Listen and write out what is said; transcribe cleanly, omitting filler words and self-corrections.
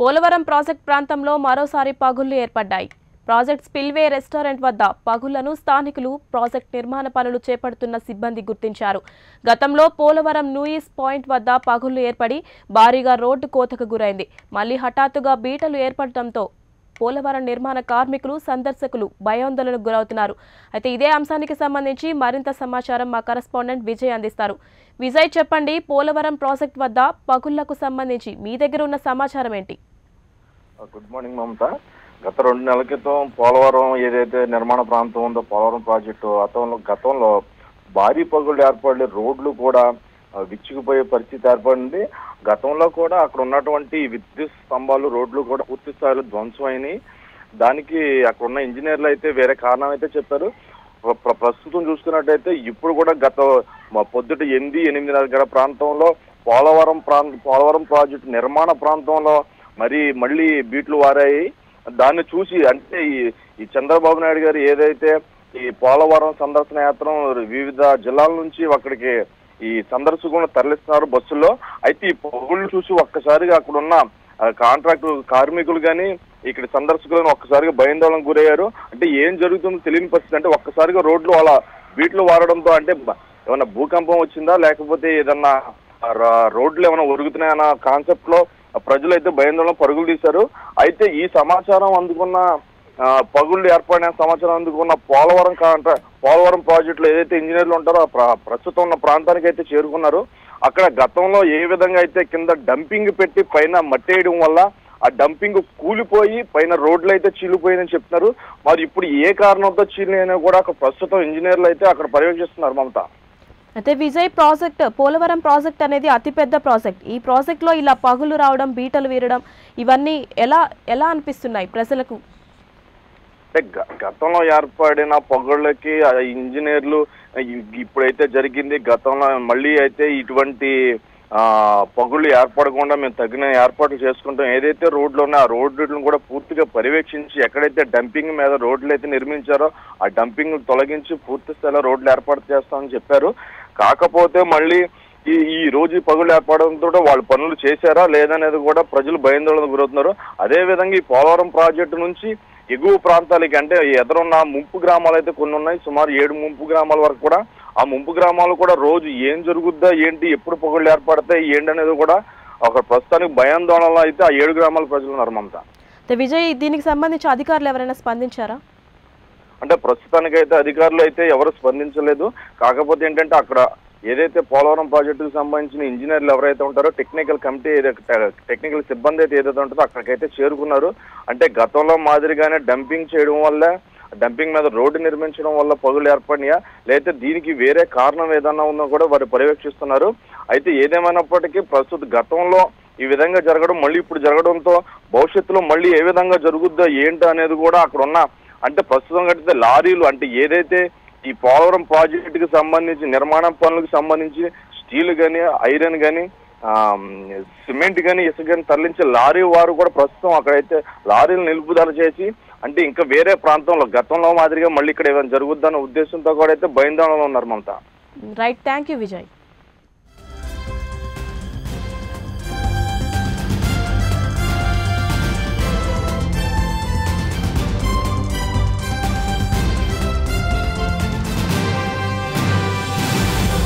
Polavaram project ప్రాంతంలో మరోసారి పగుళ్లు ఏర్పడ్డాయి. ప్రాజెక్ట్ స్పిల్వే రెస్టారెంట్ వద్ద పగుళ్లను స్థానికులు ప్రాజెక్ట్ నిర్మాణ పనులు చేపడుతున్న సిబ్బంది గుర్తించారు. గతంలో పోలవరం నూయిస్ పాయింట్ వద్ద పగుళ్లు ఏర్పడి భారీగా రోడ్డు కోతకు గురైంది. మళ్లీ హఠాత్తుగా బీటలు ఏర్పడటంతో పోలవరం నిర్మాణ కార్మికులు సందర్శకులు భయాందోళనకు గురవుతున్నారు. అయితే ఇదే అంశానికి సంబంధించి మరింత సమాచారం మా కరెస్పాండెంట్ విజయ్ అందిస్తారు. విజయ్, చెప్పండి, పోలవరం ప్రాజెక్ట్ వద్ద పగుళ్లకు సంబంధించి మీ దగ్గర ఉన్న సమాచారం ఏంటి? గుడ్ మార్నింగ్ మమత. గత 2 నెలల క్రితం పోలవరం ఏదైతే నిర్మాణ ప్రాంతం ఉందో పోలవరం ప్రాజెక్టు గతంలో భారీ పగుళ్లు ఏర్పడి రోడ్లు కూడా విచ్చుకుపోయే పరిస్థితి ఏర్పడింది. గతంలో కూడా అక్కడ ఉన్నటువంటి విద్యుత్ స్తంభాలు రోడ్లు కూడా పూర్తి స్థాయిలో ధ్వంసమైనవి. దానికి అక్కడ ఉన్న ఇంజనీర్లు అయితే వేరే కారణం అయితే చెప్పారు. ప్రస్తుతం చూసుకున్నట్టయితే ఇప్పుడు కూడా పొద్దుట 8-8:30 ప్రాంతంలో పోలవరం ప్రాజెక్టు నిర్మాణ ప్రాంతంలో మళ్ళీ బీట్లు వారాయి. దాన్ని చూసి అంటే ఈ చంద్రబాబు నాయుడు గారు ఏదైతే ఈ పోలవరం సందర్శన యాత్ర వివిధ జిల్లాల నుంచి అక్కడికి ఈ సందర్శకులను తరలిస్తున్నారు బస్సుల్లో. అయితే ఈ పగుళ్ళు చూసి ఒక్కసారిగా అక్కడ ఉన్న కాంట్రాక్టు కార్మికులు కానీ ఇక్కడ సందర్శకులను ఒక్కసారిగా భయాందోళనకు గురయ్యారు. అంటే ఏం జరుగుతుందో తెలియని పరిస్థితి. అంటే ఒక్కసారిగా రోడ్లు అలా బీట్లు వారడంతో అంటే ఏమన్నా భూకంపం వచ్చిందా లేకపోతే ఏదన్నా రోడ్లు ఏమైనా ఒరుగుతున్నాయన్న కాన్సెప్ట్ లో ప్రజలు అయితే భయాందోళన పరుగులు తీశారు. అయితే ఈ సమాచారం అందుకున్న పగుళ్ళు ఏర్పడిన సమాచారం అందుకున్న పోలవరం ప్రాజెక్టులో ఏదైతే ఇంజనీర్లు ఉంటారో ప్రస్తుతం ఉన్న ప్రాంతానికి అయితే చేరుకున్నారు. అక్కడ గతంలో ఏ విధంగా అయితే కింద డంపింగ్ పెట్టి పైన మట్టేయడం వల్ల ఆ డంపింగ్ కూలిపోయి పైన రోడ్లు అయితే చీలిపోయిందని చెప్తున్నారు. మరి ఇప్పుడు ఏ కారణంతో చీలినైనా కూడా ప్రస్తుతం ఇంజనీర్లు అయితే అక్కడ పర్యవేక్షిస్తున్నారు మమత. అయితే విజయ్, పోలవరం ప్రాజెక్ట్ అనేది అతిపెద్ద ప్రాజెక్ట్. ఈ ప్రాజెక్ట్ లో ఇలా పగులు రావడం, బీటలు వీరడం ఇవన్నీ ఎలా అనిపిస్తున్నాయి ప్రజలకు? అంటే గతంలో ఏర్పడిన పగుళ్ళకి ఇంజనీర్లు ఇప్పుడైతే జరిగింది. గతంలో మళ్ళీ అయితే ఇటువంటి పగుళ్ళు ఏర్పడకుండా మేము తగిన ఏర్పాట్లు చేసుకుంటాం. ఏదైతే రోడ్లు ఉన్నాయో ఆ రోడ్లను కూడా పూర్తిగా పర్యవేక్షించి ఎక్కడైతే డంపింగ్ మీద రోడ్లు అయితే నిర్మించారో ఆ డంపింగ్ తొలగించి పూర్తి స్థాయిలో రోడ్లు ఏర్పాటు చేస్తామని చెప్పారు. కాకపోతే మళ్ళీ ఈ రోజు పగుళ్ళు ఏర్పడంతో వాళ్ళు పనులు చేశారా లేదనేది కూడా ప్రజలు భయాందోళనకు గురవుతున్నారు. అదేవిధంగా ఈ పోలవరం ప్రాజెక్టు నుంచి ఎగువ ప్రాంతాలకి అంటే ఎదురున్న ముంపు గ్రామాలు అయితే కొన్ని ఉన్నాయి. సుమారు 7 ముంపు గ్రామాల వరకు కూడా ఆ ముంపు గ్రామాలు కూడా రోజు ఏం జరుగుద్దా ఏంటి, ఎప్పుడు పగుళ్ళు ఏర్పడతాయి ఏంటి అనేది కూడా ఒక ప్రస్తుతానికి భయాందోళనలో అయితే ఆ 7 గ్రామాల ప్రజలు ఉన్నారు మమత. విజయ్, దీనికి సంబంధించి అధికారులు ఎవరైనా స్పందించారా? అంటే ప్రస్తుతానికి అయితే అధికారులు అయితే ఎవరు స్పందించలేదు. కాకపోతే ఏంటంటే అక్కడ ఏదైతే పోలవరం ప్రాజెక్టుకు సంబంధించిన ఇంజనీర్లు ఎవరైతే ఉంటారో టెక్నికల్ సిబ్బంది అయితే ఏదైతే ఉంటుందో అక్కడికైతే చేరుకున్నారు. అంటే గతంలో మాదిరిగానే డంపింగ్ చేయడం వల్ల డంపింగ్ మీద రోడ్డు నిర్మించడం వల్ల పగులు ఏర్పడినాయా లేకపోతే దీనికి వేరే కారణం ఏదన్నా ఉందో కూడా వారు పర్యవేక్షిస్తున్నారు. అయితే ఏదేమైనప్పటికీ గతంలో ఈ విధంగా జరగడం మళ్ళీ ఇప్పుడు జరగడంతో భవిష్యత్తులో మళ్ళీ ఏ విధంగా జరుగుద్దో ఏంటి అనేది కూడా అక్కడ ఉన్న అంటే ప్రస్తుతం కట్టితే లారీలు అంటే ఏదైతే ఈ పోలవరం ప్రాజెక్టుకి సంబంధించి నిర్మాణ పనులకు సంబంధించి స్టీల్ కానీ ఐరన్ కానీ సిమెంట్ కానీ ఇసుక కానీ తరలించే లారీ వారు కూడా ప్రస్తుతం అక్కడైతే లారీలు నిలుపుదల చేసి అంటే ఇంకా వేరే ప్రాంతంలో గతంలో మాదిరిగా మళ్ళీ ఇక్కడ ఏమైనా జరుగుద్దన్న ఉద్దేశంతో కూడా అయితే భయాందోళనలో ఉన్నారు Mamata. Right, thank you Vijay.